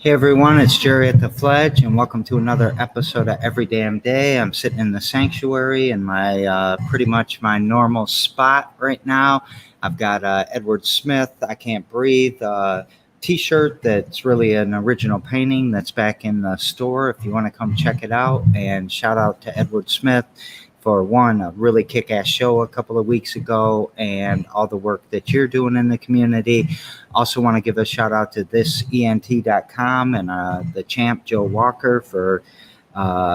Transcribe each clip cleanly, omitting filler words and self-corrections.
Hey everyone, it's Jerry at the Fledge, and welcome to another episode of Every Damn Day. I'm sitting in the sanctuary in my pretty much my normal spot right now. I've got Edward Smith, I Can't Breathe t-shirt that's really an original painting that's back in the store if you want to come check it out. And shout out to Edward Smith for a really kick-ass show a couple of weeks ago and all the work that you're doing in the community. Also want to give a shout out to thisent.com and the champ Joe Walker for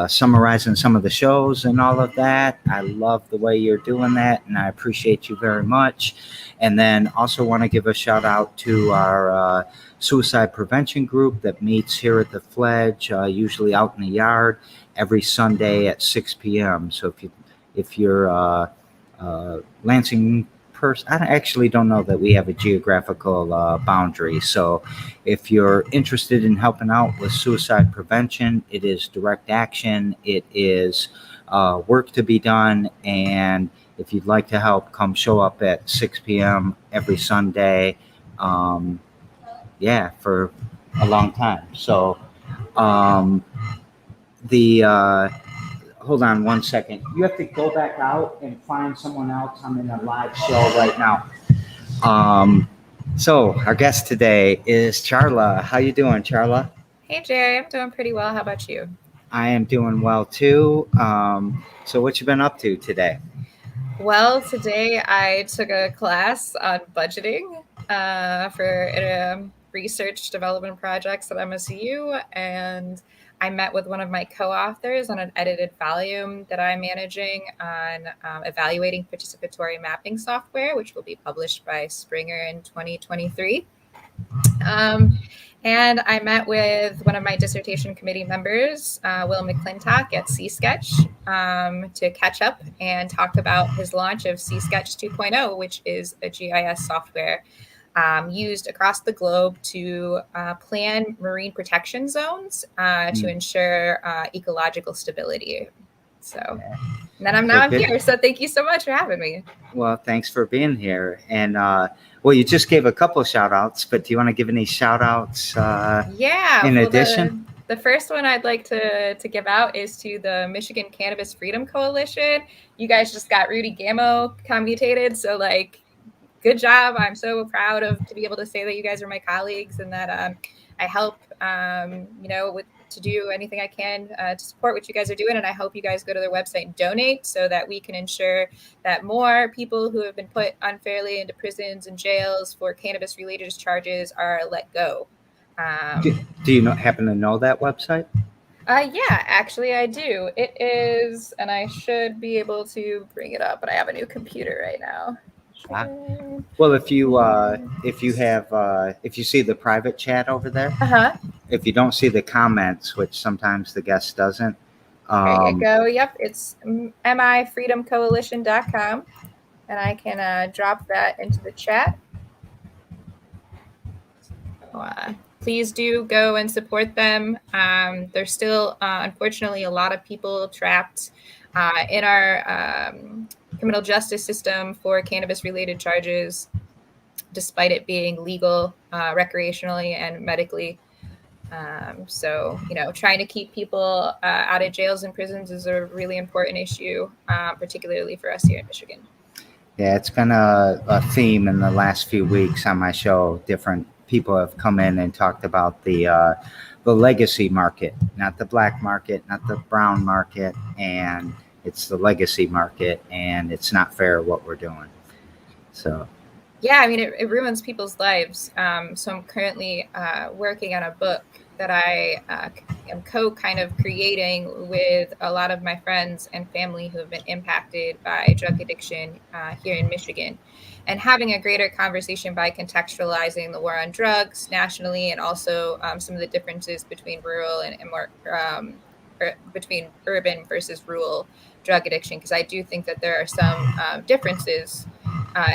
summarizing some of the shows and all of that. I love the way you're doing that, and I appreciate you very much. And then also want to give a shout out to our suicide prevention group that meets here at the Fledge, usually out in the yard, every Sunday at 6 p.m. So if you're Lansing person, I actually don't know that we have a geographical boundary. So if you're interested in helping out with suicide prevention, it is direct action. It is work to be done. And if you'd like to help, come show up at 6 p.m. every Sunday. For a long time. So hold on one second. You have to go back out and find someone else. I'm in a live show right now. So our guest today is Charla. How you doing, Charla? Hey, Jerry. I'm doing pretty well. How about you? I am doing well, too. So what you been up to today? Well, today I took a class on budgeting for research development projects at MSU, and I met with one of my co-authors on an edited volume that I'm managing on evaluating participatory mapping software, which will be published by Springer in 2023. And I met with one of my dissertation committee members, Will McClintock at C-Sketch, to catch up and talk about his launch of C-Sketch 2.0, which is a GIS software used across the globe to plan marine protection zones to ensure ecological stability. So, and then I'm here. So thank you so much for having me. Well, thanks for being here. And well, you just gave a couple of shout outs, but do you want to give any shout outs in addition? The first one I'd like to give out is to the Michigan Cannabis Freedom Coalition. You guys just got Rudy Gamo commutated. So good job. I'm so proud to be able to say that you guys are my colleagues and that I help, to do anything I can to support what you guys are doing. And I hope you guys go to their website and donate so that we can ensure that more people who have been put unfairly into prisons and jails for cannabis-related charges are let go. Do you happen to know that website? Yeah, actually I do. It is, and I should be able to bring it up, but I have a new computer right now. Well, if you see the private chat over there, if you don't see the comments, which sometimes the guest doesn't, there you go. Yep, it's mifreedomcoalition.com, and I can drop that into the chat. So, please do go and support them. There's still, unfortunately, a lot of people trapped in our criminal justice system for cannabis-related charges, despite it being legal recreationally and medically. So, trying to keep people out of jails and prisons is a really important issue, particularly for us here in Michigan. Yeah, it's been a theme in the last few weeks on my show. Different people have come in and talked about the legacy market, not the black market, not the brown market, and it's the legacy market, and it's not fair what we're doing. So, yeah, I mean, it ruins people's lives. So I'm currently working on a book that I am kind of creating with a lot of my friends and family who have been impacted by drug addiction here in Michigan, and having a greater conversation by contextualizing the war on drugs nationally, and also some of the differences between rural and more between urban versus rural drug addiction, because I do think that there are some differences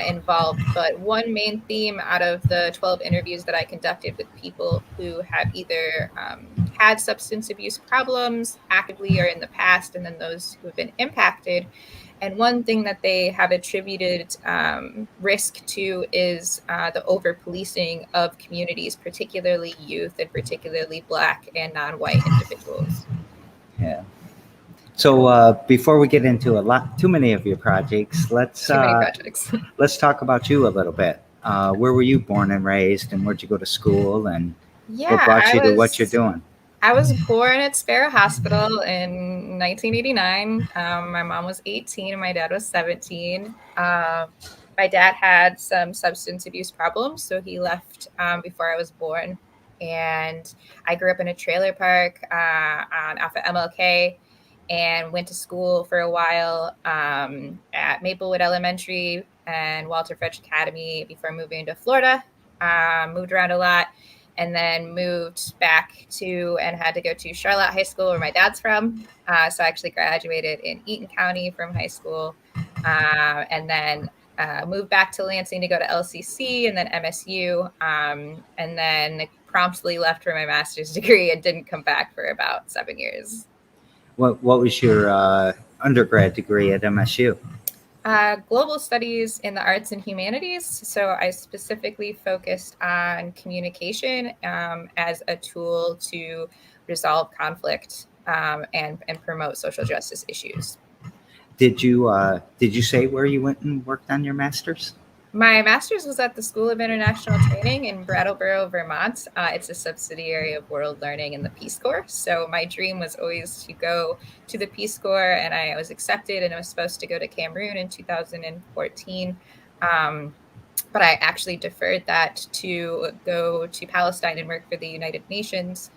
involved. But one main theme out of the 12 interviews that I conducted with people who have either had substance abuse problems actively or in the past, and then those who have been impacted, And one thing that they have attributed risk to is the over-policing of communities, particularly youth and particularly Black and non-white individuals. Yeah. So before we get into too many of your projects, Too many projects. let's talk about you a little bit. Where were you born and raised, and where'd you go to school, and what brought you to what you're doing? I was born at Sparrow Hospital in 1989. My mom was 18 and my dad was 17. My dad had some substance abuse problems, so he left before I was born. And I grew up in a trailer park off of MLK and went to school for a while at Maplewood Elementary and Walter French Academy before moving to Florida. Moved around a lot. And then moved back to and had to go to Charlotte High School, where my dad's from. So I actually graduated in Eaton County from high school, and then moved back to Lansing to go to LCC and then MSU, and then promptly left for my master's degree and didn't come back for about 7 years. What was your undergrad degree at MSU? Global studies in the arts and humanities. So I specifically focused on communication as a tool to resolve conflict and promote social justice issues. Did you say where you went and worked on your master's? My master's was at the School of International Training in Brattleboro, Vermont. It's a subsidiary of World Learning and the Peace Corps. So my dream was always to go to the Peace Corps, and I was accepted, and I was supposed to go to Cameroon in 2014. But I actually deferred that to go to Palestine and work for the United Nations.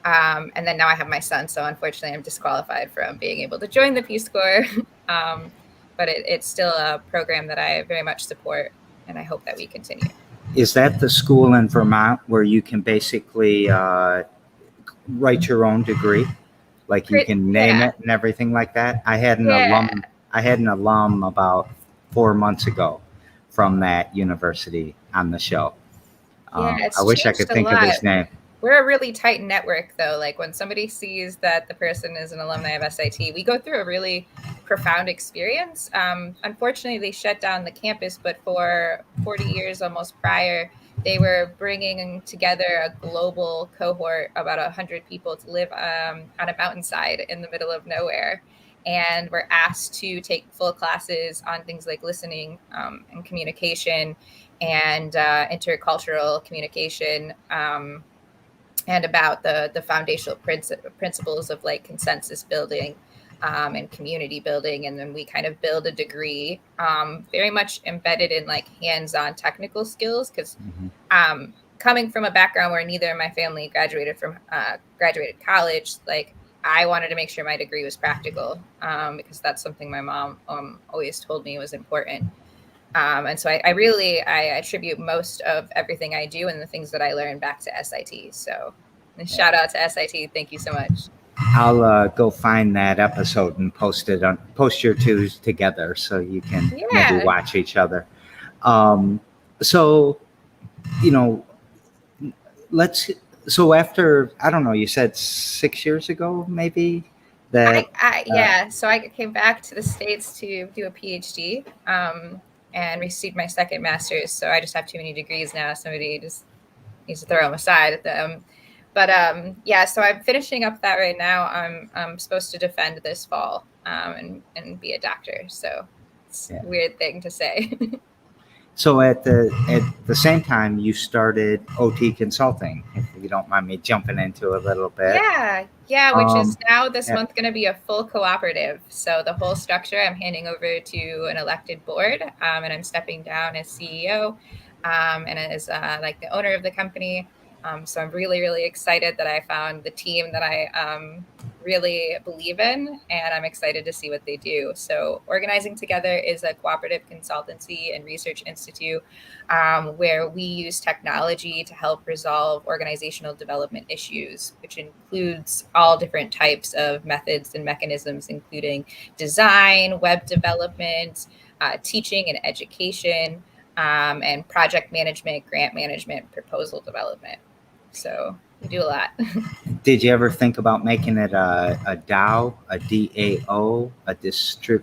And then now I have my son, so unfortunately I'm disqualified from being able to join the Peace Corps. But it's still a program that I very much support, and I hope that we continue. Is that the school in Vermont where you can basically write your own degree? Like you can name it and everything like that? I had an alum about 4 months ago from that university on the show. I wish I could think of his name. We're a really tight network, though. Like when somebody sees that the person is an alumni of SIT, we go through a really profound experience. Unfortunately, they shut down the campus, but for 40 years almost prior, they were bringing together a global cohort, about 100 people, to live on a mountainside in the middle of nowhere. And we're asked to take full classes on things like listening and communication and intercultural communication, and about the foundational principles of like consensus building and community building. And then we kind of build a degree very much embedded in like hands-on technical skills, because coming from a background where neither of my family graduated college, like I wanted to make sure my degree was practical because that's something my mom always told me was important. And so I attribute most of everything I do and the things that I learned back to SIT. So shout out to SIT. Thank you so much. I'll go find that episode and post your twos together so you can maybe watch each other. So after, I don't know, you said 6 years ago, maybe? So I came back to the States to do a PhD. And received my second master's. So I just have too many degrees now. Somebody just needs to throw them aside at them. But so I'm finishing up that right now. I'm supposed to defend this fall and be a doctor. So it's a weird thing to say. So at the same time, you started OT Consulting, if you don't mind me jumping into a little bit. Yeah, which is now this month going to be a full cooperative. So the whole structure I'm handing over to an elected board, and I'm stepping down as CEO and as like the owner of the company. So I'm really, really excited that I found the team that I really believe in, and I'm excited to see what they do. So Organizing Together is a cooperative consultancy and research institute where we use technology to help resolve organizational development issues, which includes all different types of methods and mechanisms, including design, web development, teaching and education, and project management, grant management, proposal development. So We do a lot. Did you ever think about making it a DAO, a DAO,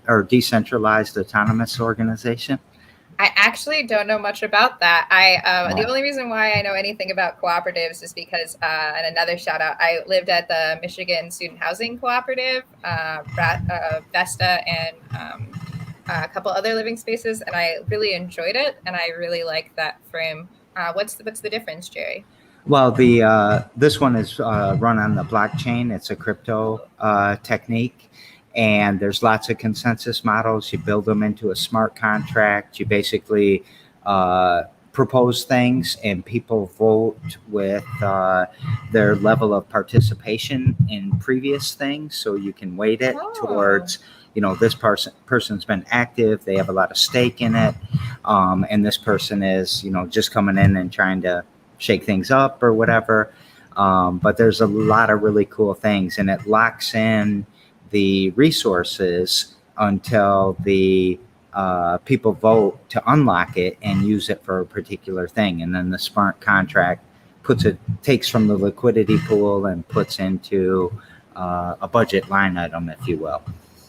or decentralized autonomous organization? I actually don't know much about that. The only reason why I know anything about cooperatives is because, and another shout out, I lived at the Michigan Student Housing Cooperative, Vesta, and a couple other living spaces, and I really enjoyed it, and I really like that frame. What's the difference, Jerry? Well, this one is run on the blockchain. It's a crypto technique, and there's lots of consensus models. You build them into a smart contract. You basically propose things, and people vote with their level of participation in previous things. So you can weight it towards, this person's been active. They have a lot of stake in it, and this person is, just coming in and trying to shake things up or whatever. But there's a lot of really cool things, and it locks in the resources until the people vote to unlock it and use it for a particular thing. And then the smart contract takes from the liquidity pool and puts into a budget line item, if you will.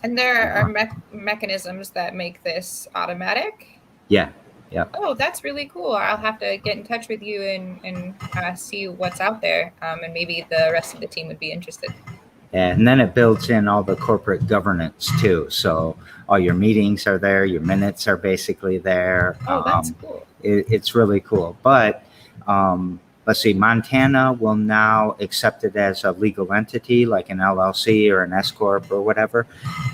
And there are mechanisms that make this automatic? Yeah. Yeah. Oh, that's really cool. I'll have to get in touch with you and see what's out there. And maybe the rest of the team would be interested. Yeah, and then it builds in all the corporate governance too. So all your meetings are there, your minutes are basically there. Oh, that's cool. It's really cool. But let's see, Montana will now accept it as a legal entity, like an LLC or an S Corp or whatever.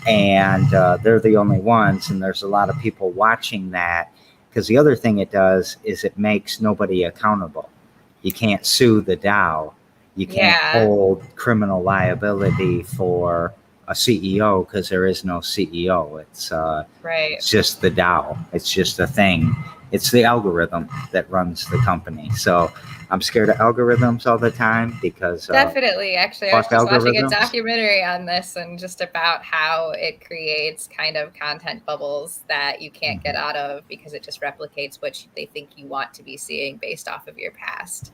And they're the only ones. And there's a lot of people watching that. Because the other thing it does is it makes nobody accountable. You can't sue the DAO. You can't hold criminal liability for a CEO because there is no CEO. It's just the DAO. It's just a thing. It's the algorithm that runs the company. So I'm scared of algorithms all the time because definitely. Actually, I was just watching a documentary on this and just about how it creates kind of content bubbles that you can't get out of because it just replicates what they think you want to be seeing based off of your past.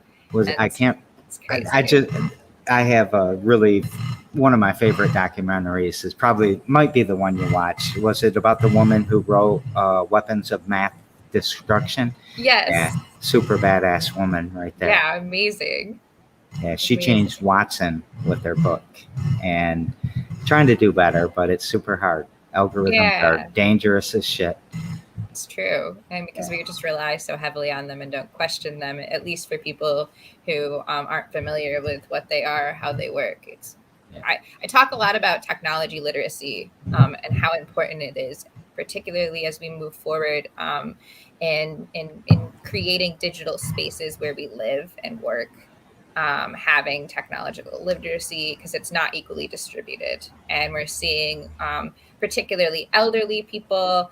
I have one of my favorite documentaries might be the one you watched. Was it about the woman who wrote Weapons of Math Destruction? Yes. Yeah, super badass woman right there. Yeah, amazing. Yeah, she changed Watson with her book and trying to do better, but it's super hard. Algorithms are dangerous as shit. It's true. And because we just rely so heavily on them and don't question them, at least for people who aren't familiar with what they are, how they work. I talk a lot about technology literacy and how important it is, particularly as we move forward in creating digital spaces where we live and work, having technological literacy, because it's not equally distributed. And we're seeing particularly elderly people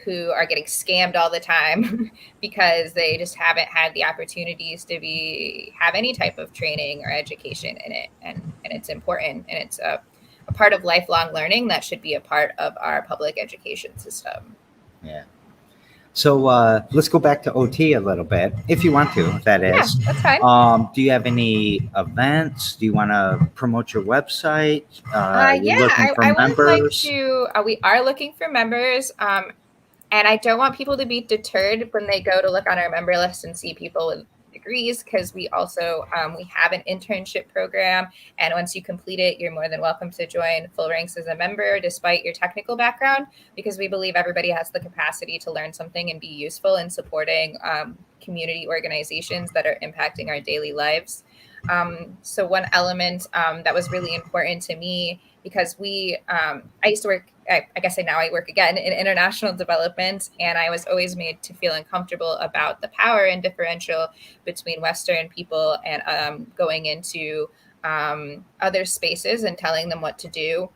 who are getting scammed all the time because they just haven't had the opportunities to have any type of training or education in it. And it's important. And it's a part of lifelong learning that should be a part of our public education system. Yeah. So let's go back to OT a little bit, if you want to, that is. Yeah, that's fine. Do you have any events? Do you want to promote your website? I would like to. We are looking for members. And I don't want people to be deterred when they go to look on our member list and see people with degrees, because we also we have an internship program, and once you complete it, you're more than welcome to join full ranks as a member despite your technical background, because we believe everybody has the capacity to learn something and be useful in supporting community organizations that are impacting our daily lives. So one element that was really important to me, because I used to work, I guess I work again in international development, and I was always made to feel uncomfortable about the power and differential between Western people and going into other spaces and telling them what to do,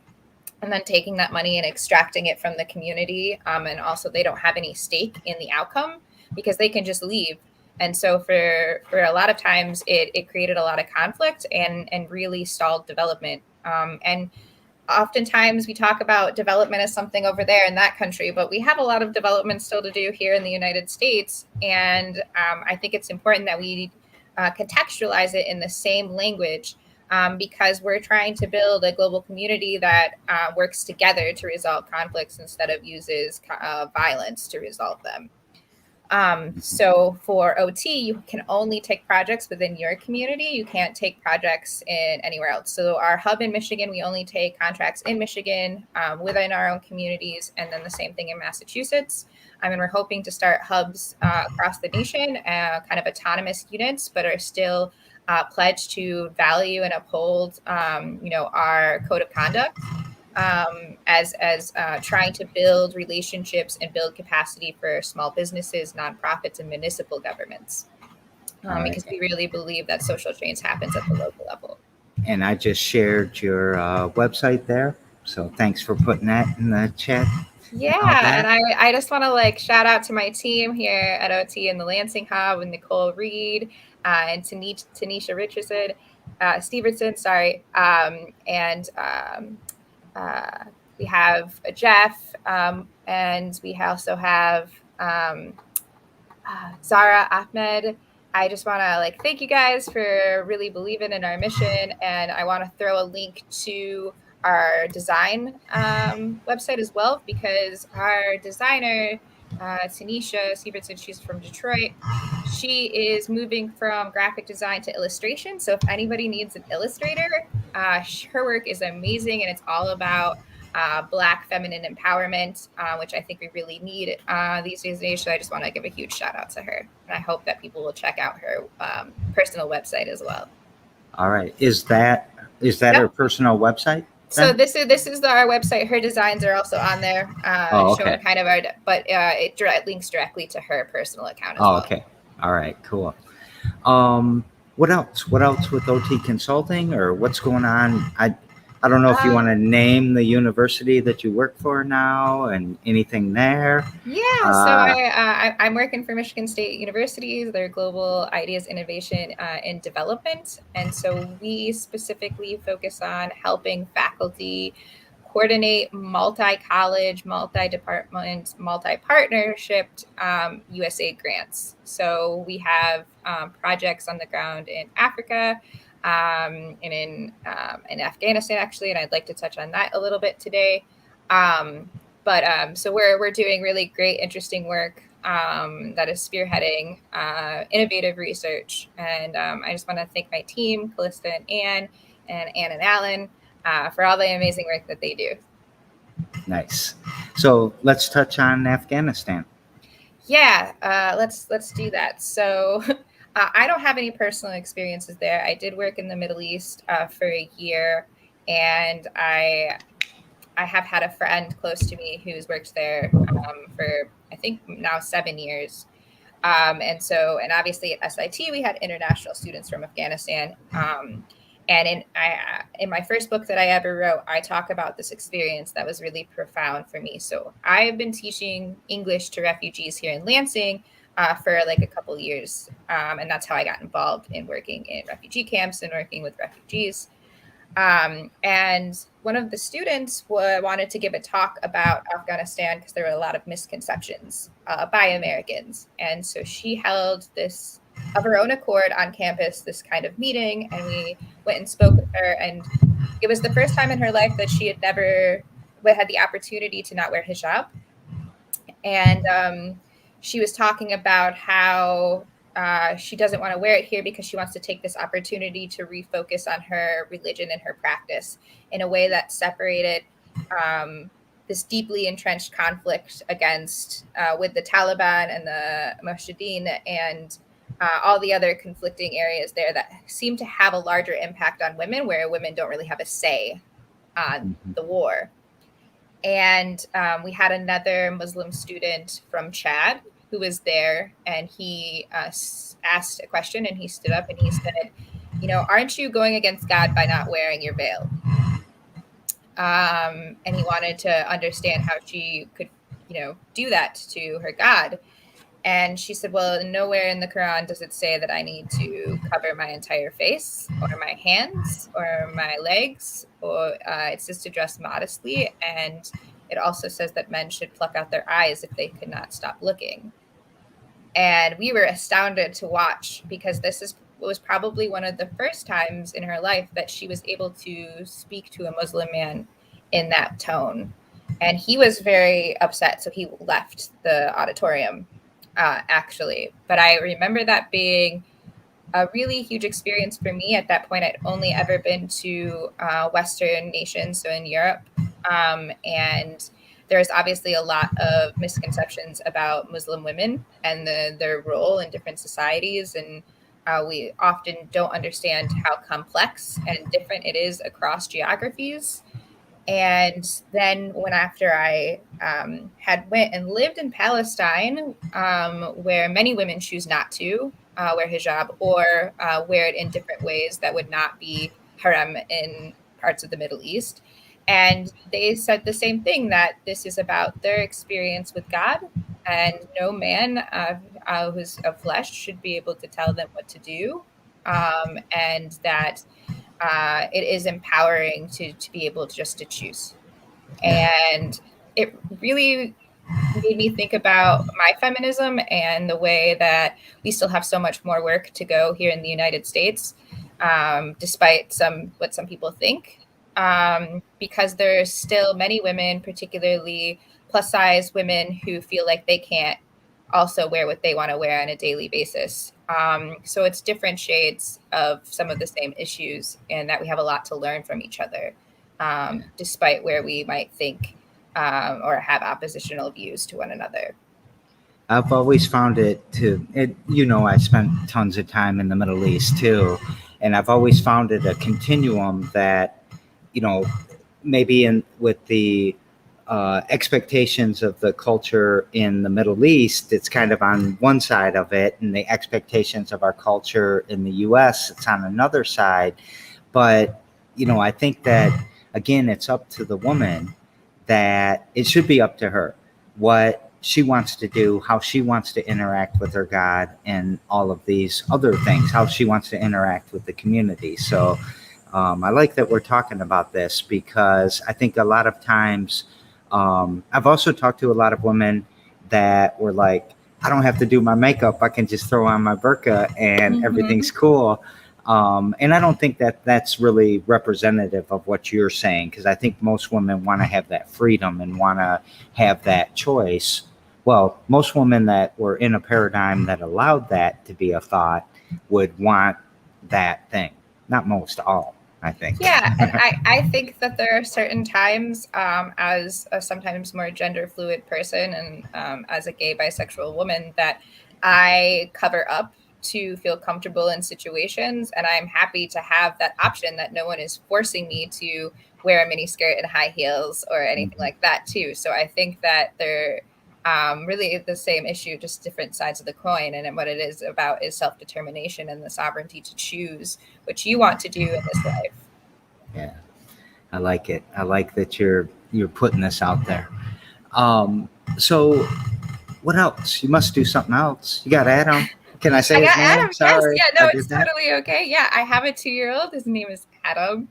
and then taking that money and extracting it from the community. And also they don't have any stake in the outcome because they can just leave. And so for a lot of times it created a lot of conflict and really stalled development. And oftentimes we talk about development as something over there in that country, but we have a lot of development still to do here in the United States. And I think it's important that we contextualize it in the same language, because we're trying to build a global community that works together to resolve conflicts instead of uses violence to resolve them. So for OT, you can only take projects within your community. You can't take projects in anywhere else. So our hub in Michigan, we only take contracts in Michigan within our own communities, and then the same thing in Massachusetts. And we're hoping to start hubs across the nation, kind of autonomous units, but are still pledged to value and uphold, our code of conduct. As trying to build relationships and build capacity for small businesses, nonprofits, and municipal governments, because we really believe that social change happens at the local level. And I just shared your website there, so thanks for putting that in the chat. Yeah, and I just want to shout out to my team here at OT and the Lansing Hub, and Nicole Reed and Tanisha Richardson, Stevenson, sorry, and we have Jeff, and we also have Zara Ahmed. I just want to thank you guys for really believing in our mission, and I want to throw a link to our design website as well, because our designer, Tanisha Stevenson, she's from Detroit. She is moving from graphic design to illustration. So if anybody needs an illustrator, her work is amazing, and it's all about Black feminine empowerment, which I think we really need these days. So I just want to give a huge shout out to her, and I hope that people will check out her personal website as well. All right, is that her personal website? So this is our website. Her designs are also on there, showing kind of but it links directly to her personal account as well. Okay. All right. Cool. What else? What else with OT Consulting, or what's going on? I don't know if you want to name the university that you work for now and anything there. Yeah, so I'm working for Michigan State University, their Global Ideas Innovation and Development. And so we specifically focus on helping faculty coordinate multi-college, multi-department, multi-partnership USAID grants. So we have projects on the ground in Africa, and in Afghanistan, actually, and I'd like to touch on that a little bit today. So we're doing really great, interesting work that is spearheading innovative research. And I just want to thank my team, Callista and Anne and Alan, for all the amazing work that they do. Nice. So let's touch on Afghanistan. Yeah, let's do that. So I don't have any personal experiences there. I did work in the Middle East for a year, and I have had a friend close to me who's worked there for, I think, now 7 years. And obviously at SIT, we had international students from Afghanistan. And in my first book that I ever wrote, I talk about this experience that was really profound for me. So I've been teaching English to refugees here in Lansing for a couple years. And that's how I got involved in working in refugee camps and working with refugees. And one of the students wanted to give a talk about Afghanistan because there were a lot of misconceptions by Americans. And so she held this of her own accord on campus, this kind of meeting, and we went and spoke with her. And it was the first time in her life that she had never had the opportunity to not wear hijab. And she was talking about how she doesn't want to wear it here because she wants to take this opportunity to refocus on her religion and her practice in a way that separated this deeply entrenched conflict against with the Taliban and the Mujahideen and all the other conflicting areas there that seem to have a larger impact on women, where women don't really have a say on the war. And we had another Muslim student from Chad who was there, and he asked a question, and he stood up and he said, aren't you going against God by not wearing your veil? And he wanted to understand how she could, do that to her God. And she said, well, nowhere in the Quran does it say that I need to cover my entire face or my hands or my legs, or it says to dress modestly. And it also says that men should pluck out their eyes if they could not stop looking. And we were astounded to watch, because this is was probably one of the first times in her life that she was able to speak to a Muslim man in that tone. And he was very upset, so he left the auditorium, actually. But I remember that being a really huge experience for me. At that point, I'd only ever been to Western nations, so in Europe. And there's obviously a lot of misconceptions about Muslim women and their role in different societies. And we often don't understand how complex and different it is across geographies. And then when after I had went and lived in Palestine, where many women choose not to wear hijab or wear it in different ways that would not be haram in parts of the Middle East. And they said the same thing, that this is about their experience with God, and no man who's of flesh should be able to tell them what to do. And that it is empowering to be able to just to choose. Yeah. And it really made me think about my feminism and the way that we still have so much more work to go here in the United States, despite what some people think, because there's still many women, particularly plus size women, who feel like they can't also wear what they want to wear on a daily basis. So it's different shades of some of the same issues, and that we have a lot to learn from each other, despite where we might think or have oppositional views to one another. I've always found I spent tons of time in the Middle East too. And I've always found it a continuum that, maybe with the expectations of the culture in the Middle East, it's kind of on one side of it, and the expectations of our culture in the US, it's on another side. But, I think that, again, it's up to the woman, that it should be up to her what she wants to do, how she wants to interact with her God, and all of these other things, how she wants to interact with the community. So I like that we're talking about this, because I think a lot of times, I've also talked to a lot of women that were like, I don't have to do my makeup. I can just throw on my burqa and everything's cool. And I don't think that that's really representative of what you're saying, because I think most women want to have that freedom and want to have that choice. Well, most women that were in a paradigm that allowed that to be a thought would want that thing. Not most, all, I think. Yeah, and I think that there are certain times, as a sometimes more gender fluid person and as a gay bisexual woman, that I cover up to feel comfortable in situations, and I'm happy to have that option, that no one is forcing me to wear a mini skirt and high heels or anything like that too. So I think that they're really the same issue, just different sides of the coin. And what it is about is self-determination and the sovereignty to choose what you want to do in this life. Yeah, I like it. I like that you're putting this out there. So what else? You must do something else. You got Adam. Can I say his got name? Adam. Sorry, Yes. Yeah, no, I it's did that. totally okay. Yeah, I have a 2-year-old. His name is Adam.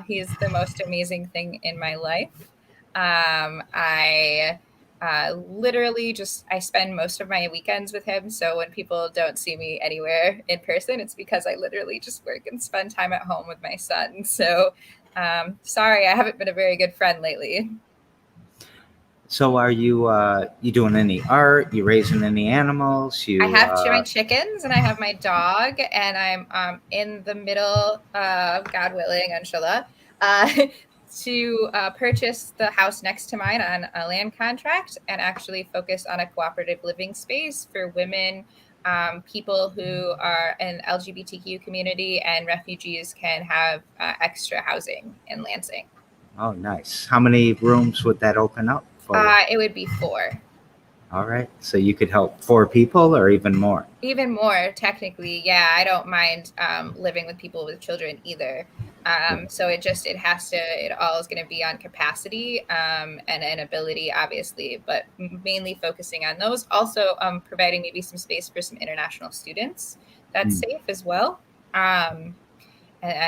He is the most amazing thing in my life. I literally I spend most of my weekends with him. So when people don't see me anywhere in person, it's because I literally just work and spend time at home with my son. So sorry, I haven't been a very good friend lately. So are you doing any art? You raising any animals? I You have my chickens and I have my dog, and I'm in the middle of, God willing, inshallah, to purchase the house next to mine on a land contract, and actually focus on a cooperative living space for women, people who are an LGBTQ community, and refugees can have extra housing in Lansing. Oh, nice. How many rooms would that open up for you? It would be 4. All right. So you could help 4 people or even more. Even more, technically. Yeah, I don't mind living with people with children either. So it all is going to be on capacity and an ability, obviously, but mainly focusing on those. Also providing maybe some space for some international students. That's safe as well. And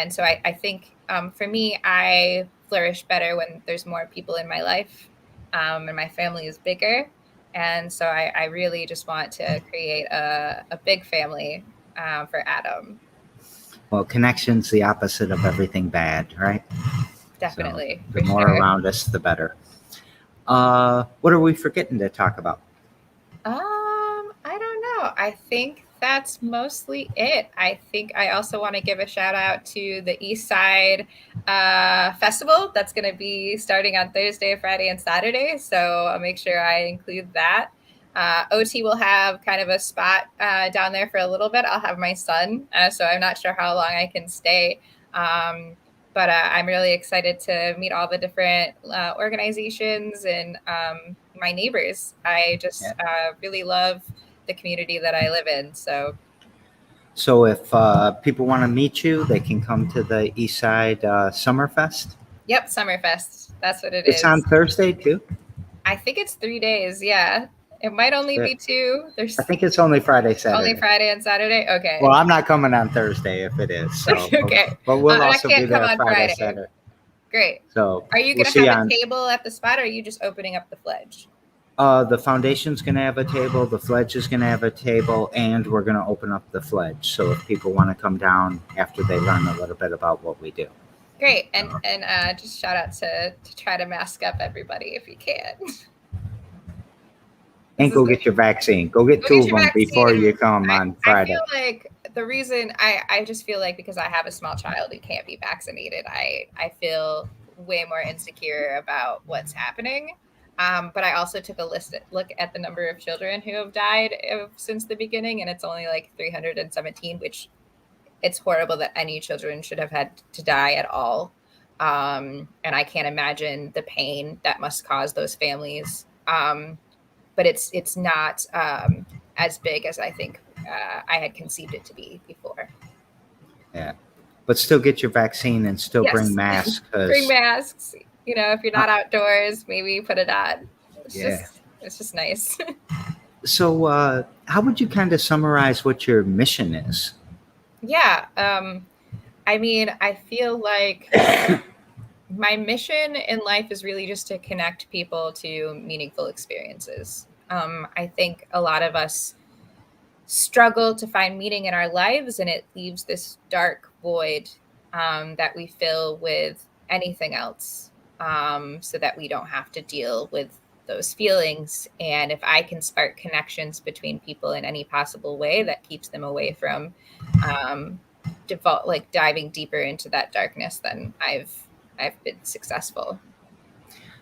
so I think for me, I flourish better when there's more people in my life, and my family is bigger. And so I really just want to create a big family for Adam. Well, connection's the opposite of everything bad, right? Definitely. So the more around us, the better. What are we forgetting to talk about? I don't know. I think that's mostly it. I think I also want to give a shout out to the East Side Festival that's going to be starting on Thursday, Friday, and Saturday. So I'll make sure I include that. OT will have kind of a spot down there for a little bit. I'll have my son, so I'm not sure how long I can stay. But I'm really excited to meet all the different organizations and my neighbors. I just really love the community that I live in. So if people want to meet you, they can come to the East Side Summerfest. Yep, Summerfest. That's what it is. It's on Thursday too? I think it's 3 days. Yeah. It might only be 2. I think it's only Friday, Saturday. Only Friday and Saturday? Okay. Well, I'm not coming on Thursday if it is. So, okay. But we'll also be there on Friday, Saturday. Great. So are you going to have a table at the spot, or are you just opening up the Fledge? The foundation's going to have a table, the Fledge is going to have a table, and we're going to open up the Fledge. So if people want to come down after they learn a little bit about what we do. Great. And just shout out to try to mask up everybody if you can. And go get your vaccine. Go get 2 of them before you come on Friday. I feel like the reason I just feel like because I have a small child who can't be vaccinated, I feel way more insecure about what's happening. But I also took a look at the number of children who have died since the beginning, and it's only like 317, which it's horrible that any children should have had to die at all. And I can't imagine the pain that must cause those families. But it's not as big as I think I had conceived it to be before. Yeah, but still get your vaccine and still bring masks. Bring masks. You know, if you're not outdoors, maybe put it on. It's just nice. So how would you kind of summarize what your mission is? Yeah. I mean, I feel like my mission in life is really just to connect people to meaningful experiences. I think a lot of us struggle to find meaning in our lives, and it leaves this dark void that we fill with anything else, so that we don't have to deal with those feelings. And if I can spark connections between people in any possible way that keeps them away from diving deeper into that darkness, then I've been successful.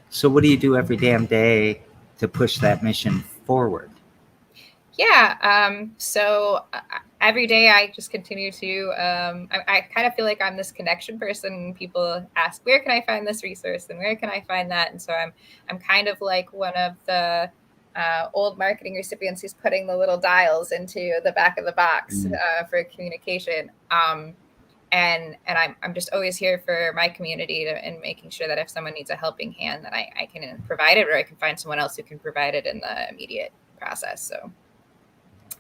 So what do you do every damn day to push that mission forward? Yeah. So every day I just continue to, I kind of feel like I'm this connection person. People ask, where can I find this resource and where can I find that? And so I'm kind of like one of the old marketing recipients who's putting the little dials into the back of the box for communication. And I'm just always here for my community and making sure that if someone needs a helping hand, that I can provide it, or I can find someone else who can provide it in the immediate process. So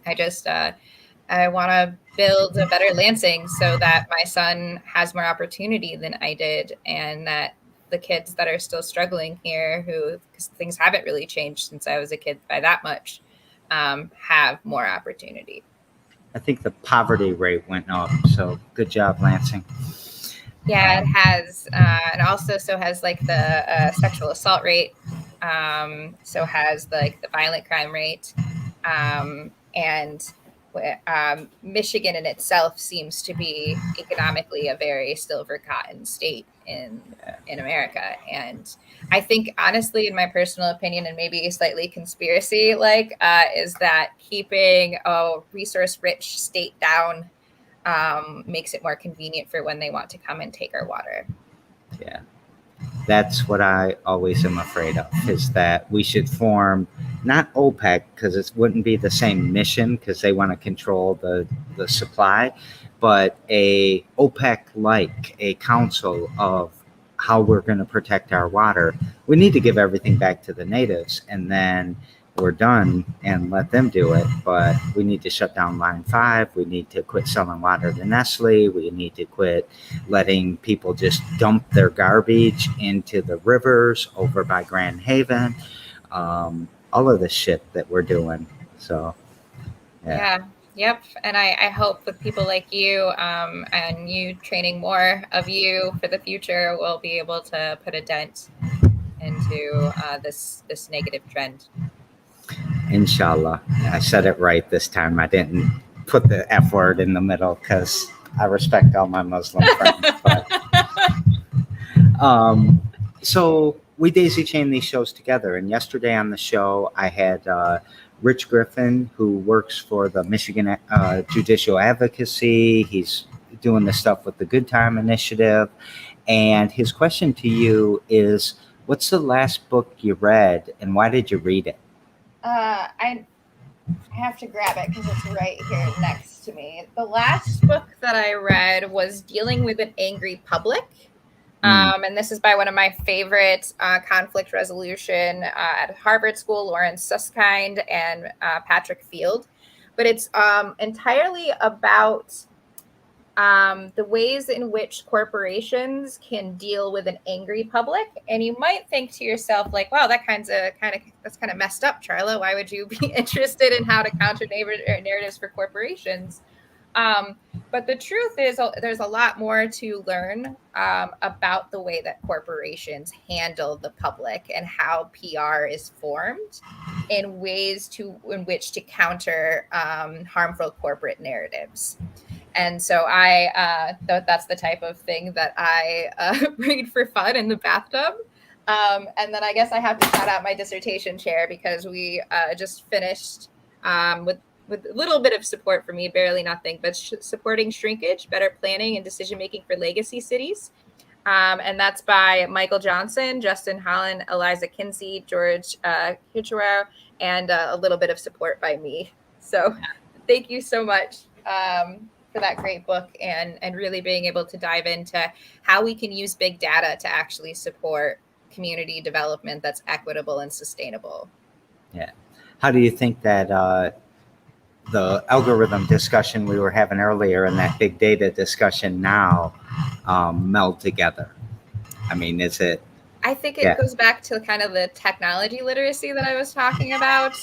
I just I want to build a better Lansing so that my son has more opportunity than I did, and that the kids that are still struggling here, because things haven't really changed since I was a kid by that much, have more opportunity. I think the poverty rate went up. So good job, Lansing. Yeah, it has. And also has like the sexual assault rate. So has like the violent crime rate. And Michigan in itself seems to be economically a very still forgotten state in America. And I think, honestly, in my personal opinion, and maybe slightly conspiracy is that keeping a resource-rich state down makes it more convenient for when they want to come and take our water. Yeah. That's what I always am afraid of, is that we should form not OPEC, because it wouldn't be the same mission because they want to control the supply, but a OPEC-like, a council of how we're going to protect our water. We need to give everything back to the natives, and then we're done and let them do it. But we need to shut down Line 5. We need to quit selling water to Nestle. We need to quit letting people just dump their garbage into the rivers over by Grand Haven. All of the shit that we're doing. So, yeah. Yep. And I hope with people like you and you training more of you for the future, we'll be able to put a dent into this negative trend. Inshallah. I said it right this time. I didn't put the F word in the middle because I respect all my Muslim friends. But so we daisy chain these shows together. And yesterday on the show, I had Rich Griffin, who works for the Michigan Judicial Advocacy. He's doing the stuff with the Good Time Initiative. And his question to you is, what's the last book you read and why did you read it? I have to grab it because it's right here next to me. The last book that I read was Dealing with an Angry Public. And this is by one of my favorite conflict resolution at Harvard School, Lawrence Susskind and Patrick Field. But it's entirely about the ways in which corporations can deal with an angry public. And you might think to yourself, like, wow, that's kind of messed up, Charla. Why would you be interested in how to counter narratives for corporations? But the truth is there's a lot more to learn about the way that corporations handle the public and how PR is formed in ways in which to counter harmful corporate narratives. And so that's the type of thing that I read for fun in the bathtub. And then I guess I have to shout out my dissertation chair because we just finished with a little bit of support for me, barely nothing, but supporting shrinkage, better planning, and decision-making for legacy cities. And that's by Michael Johnson, Justin Holland, Eliza Kinsey, George Hichwar, and a little bit of support by me. So thank you so much for that great book and really being able to dive into how we can use big data to actually support community development that's equitable and sustainable. Yeah. How do you think that the algorithm discussion we were having earlier and that big data discussion now meld together? I mean, is it? I think it goes back to kind of the technology literacy that I was talking about.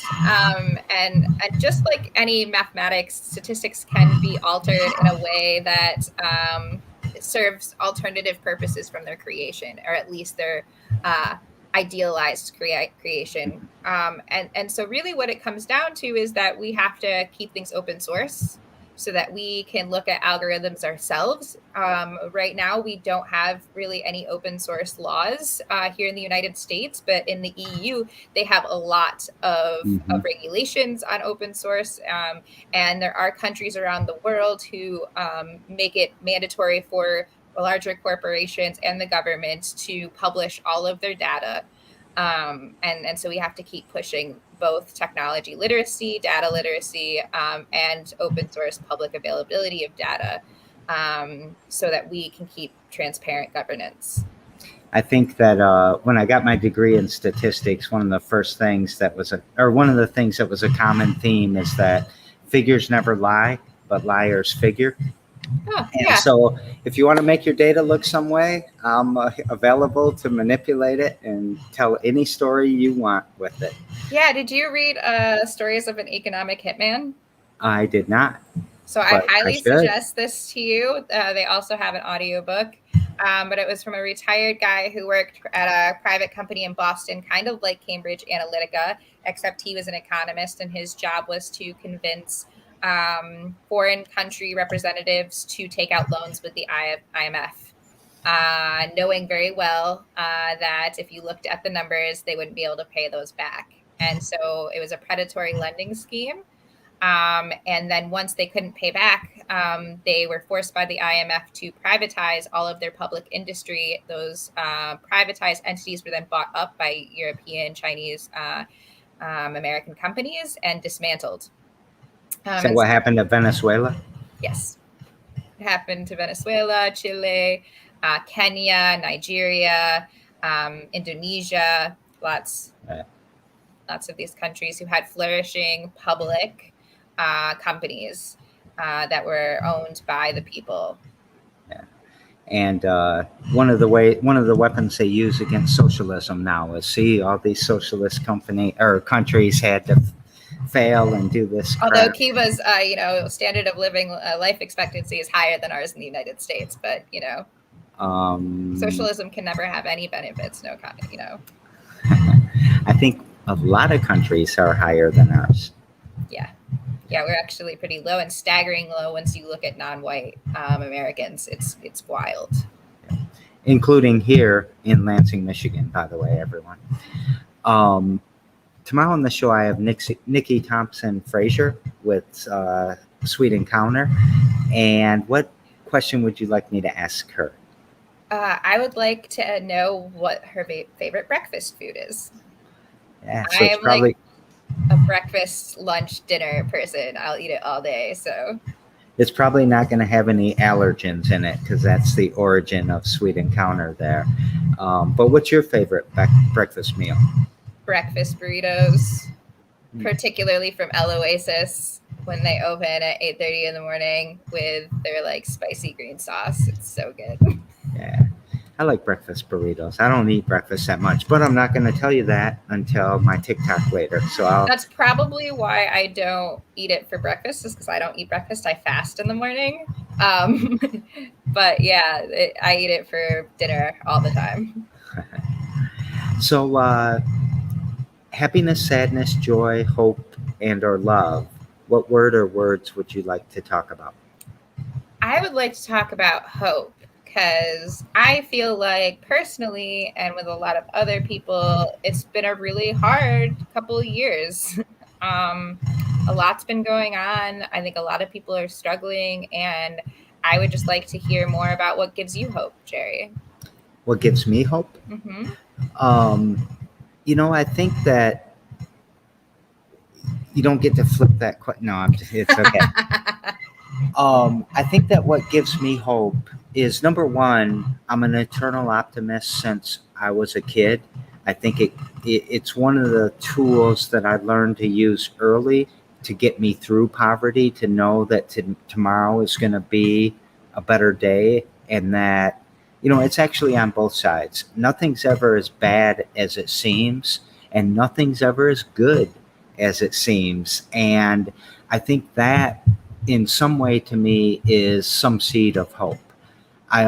And just like any mathematics, statistics can be altered in a way that serves alternative purposes from their creation, or at least their idealized creation. And so really what it comes down to is that we have to keep things open source so that we can look at algorithms ourselves. Right now, we don't have really any open source laws here in the United States, but in the EU, they have a lot of regulations on open source. And there are countries around the world who make it mandatory for larger corporations and the government to publish all of their data. And so we have to keep pushing both technology literacy, data literacy, and open source public availability of data so that we can keep transparent governance. I think that when I got my degree in statistics, one of the things that was a common theme is that figures never lie, but liars figure. So if you want to make your data look some way, I'm available to manipulate it and tell any story you want with it. Yeah. Did you read Stories of an Economic Hitman? I did not. So I highly suggest this to you. They also have an audiobook, but it was from a retired guy who worked at a private company in Boston, kind of like Cambridge Analytica, except he was an economist and his job was to convince foreign country representatives to take out loans with the IMF, knowing very well that if you looked at the numbers, they wouldn't be able to pay those back. And so it was a predatory lending scheme. And then once they couldn't pay back, they were forced by the IMF to privatize all of their public industry. Those privatized entities were then bought up by European, Chinese, American companies and dismantled. So what happened to Venezuela? Yes. It happened to Venezuela, Chile, Kenya, Nigeria, Indonesia, lots of these countries who had flourishing public companies that were owned by the people. Yeah. And one of the weapons they use against socialism now is all these socialist countries had to fail and do this Although crap. Cuba's, standard of living, life expectancy is higher than ours in the United States, but socialism can never have any benefits. I think a lot of countries are higher than ours. Yeah, we're actually pretty low and staggering low once you look at non-white Americans. It's wild. Including here in Lansing, Michigan, by the way, everyone. Tomorrow on the show, I have Nikki Thompson Frazier with Sweet Encounter. And what question would you like me to ask her? I would like to know what her favorite breakfast food is. Yeah, so it's probably like a breakfast, lunch, dinner person. I'll eat it all day. So it's probably not going to have any allergens in it because that's the origin of Sweet Encounter there. But what's your favorite breakfast meal? Breakfast burritos, particularly from El Oasis when they open at 8:30 in the morning with their like spicy green sauce. It's so good. Yeah, I like breakfast burritos. I don't eat breakfast that much, but I'm not going to tell you that until my TikTok later. So that's probably why I don't eat it for breakfast, is because I don't eat breakfast. I fast in the morning. But yeah, I eat it for dinner all the time. So happiness, sadness, joy, hope, and or love. What word or words would you like to talk about? I would like to talk about hope, because I feel like personally, and with a lot of other people, it's been a really hard couple of years. A lot's been going on. I think a lot of people are struggling, and I would just like to hear more about what gives you hope, Jerry. What gives me hope? Mm-hmm. I think that you don't get to flip that. No, it's okay. I think that what gives me hope is, number one, I'm an eternal optimist since I was a kid. I think it's one of the tools that I learned to use early to get me through poverty, to know that tomorrow is going to be a better day, and that, it's actually on both sides. Nothing's ever as bad as it seems, and nothing's ever as good as it seems. And I think that in some way to me is some seed of hope. I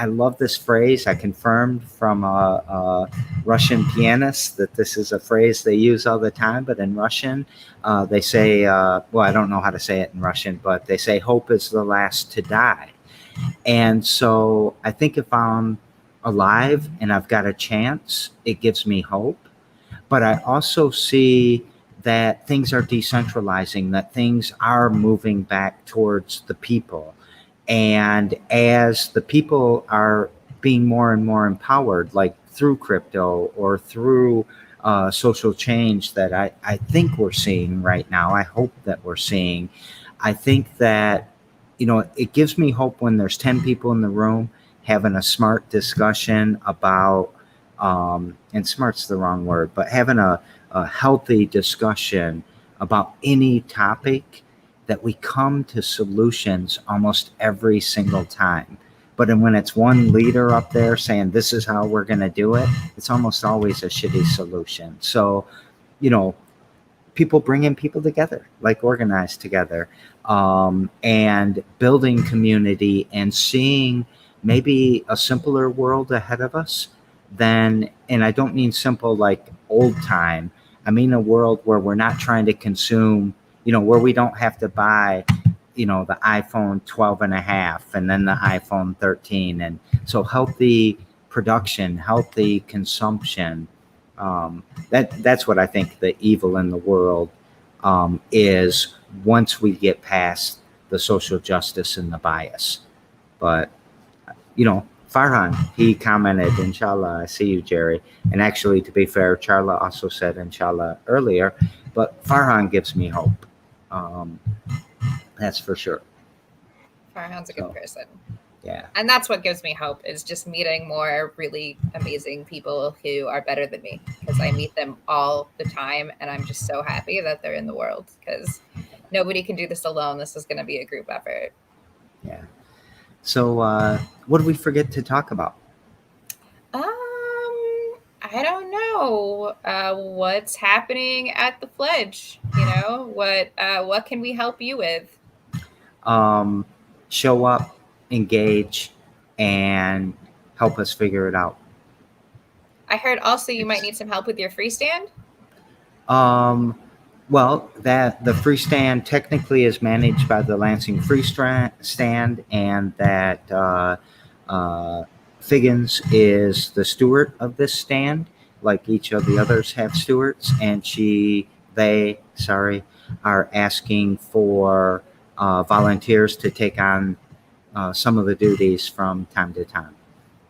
love this phrase. I confirmed from a Russian pianist that this is a phrase they use all the time, but in Russian, they say, I don't know how to say it in Russian, but they say hope is the last to die. And so I think if I'm alive and I've got a chance, it gives me hope. But I also see that things are decentralizing, that things are moving back towards the people. And as the people are being more and more empowered, like through crypto or through social change that I think we're seeing right now, I hope that we're seeing, I think that, it gives me hope when there's 10 people in the room having a smart discussion about, and smart's the wrong word, but having a healthy discussion about any topic, that we come to solutions almost every single time. But when it's one leader up there saying this is how we're going to do it, it's almost always a shitty solution. So, people bringing people together, like Organized Together, and building community and seeing maybe a simpler world ahead of us than, and I don't mean simple like old time, I mean a world where we're not trying to consume, where we don't have to buy, the iPhone 12 and a half and then the iPhone 13. And so healthy production, healthy consumption, that's what I think the evil in the world is, once we get past the social justice and the bias. But, Farhan, he commented, Inshallah, I see you, Jerry. And actually, to be fair, Charla also said Inshallah earlier, but Farhan gives me hope. That's for sure. Farhan's a good person. Yeah. And that's what gives me hope, is just meeting more really amazing people who are better than me, because I meet them all the time. And I'm just so happy that they're in the world, because nobody can do this alone. This is going to be a group effort. Yeah. So what did we forget to talk about? I don't know. know what's happening at the Fledge. What can we help you with? Show up, engage, and help us figure it out. I heard also you might need some help with your freestand. Well, that the free stand technically is managed by the Lansing Free Stand, and that Figgins is the steward of this stand, like each of the others have stewards, and they are asking for volunteers to take on some of the duties from time to time.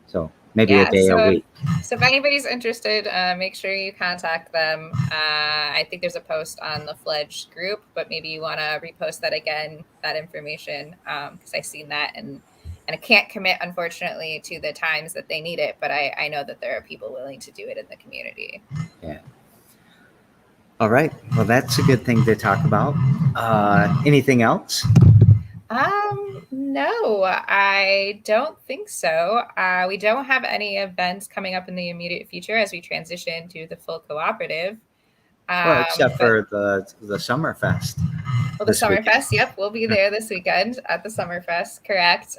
So maybe a day a week. So if anybody's interested, make sure you contact them. I think there's a post on the Fledge group, but maybe you want to repost that again, that information, because I've seen that and I can't commit, unfortunately, to the times that they need it, but I know that there are people willing to do it in the community. Yeah. All right. Well, that's a good thing to talk about. Anything else? No, I don't think so. We don't have any events coming up in the immediate future as we transition to the full cooperative. Well, except for the Summerfest. Well, the Summerfest, yep, we'll be there this weekend at the Summerfest, correct.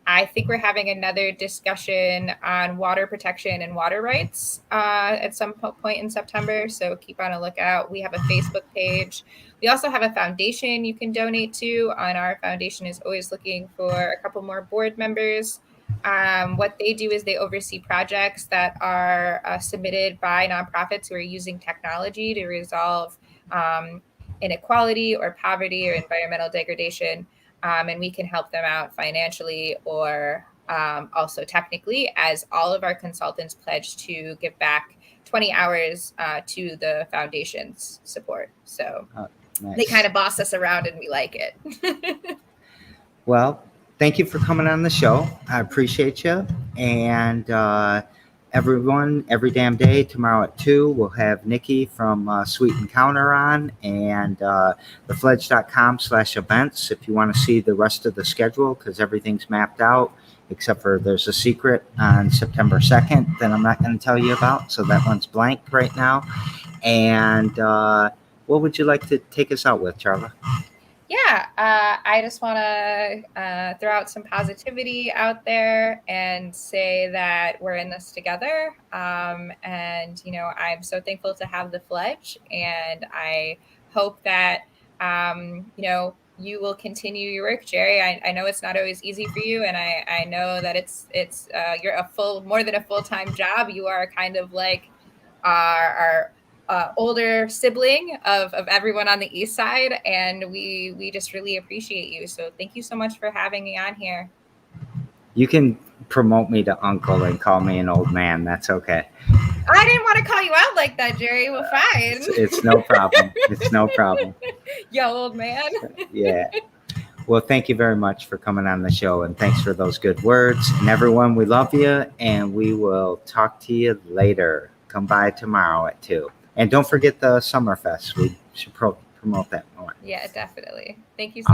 I think we're having another discussion on water protection and water rights at some point in September, so keep on a lookout. We have a Facebook page. We also have a foundation you can donate to, and our foundation is always looking for a couple more board members. What they do is they oversee projects that are submitted by nonprofits who are using technology to resolve inequality or poverty or environmental degradation. And we can help them out financially or also technically, as all of our consultants pledge to give back 20 hours to the foundation's support. So nice. They kind of boss us around and we like it. Well, thank you for coming on the show. I appreciate you. And everyone, every damn day, tomorrow at 2, we'll have Nikki from Sweet Encounter on, and thefledge.com/events if you want to see the rest of the schedule, because everything's mapped out, except for there's a secret on September 2nd that I'm not going to tell you about. So that one's blank right now. And what would you like to take us out with, Charla? Yeah, I just want to throw out some positivity out there and say that we're in this together. And, I'm so thankful to have the Fledge, and I hope that, you will continue your work, Jerry. I know it's not always easy for you, and I know that it's you're more than a full-time job. You are kind of like our older sibling of everyone on the East Side, and we just really appreciate you. So thank you so much for having me on here. You can promote me to uncle and call me an old man. That's okay. I didn't want to call you out like that, Jerry. Well, fine. It's no problem. It's no problem. Yo, old man. Yeah. Well, thank you very much for coming on the show, and thanks for those good words. And everyone, we love you, and we will talk to you later. Come by tomorrow at 2. And don't forget the Summerfest. We should promote that more. Yeah, definitely. Thank you so much.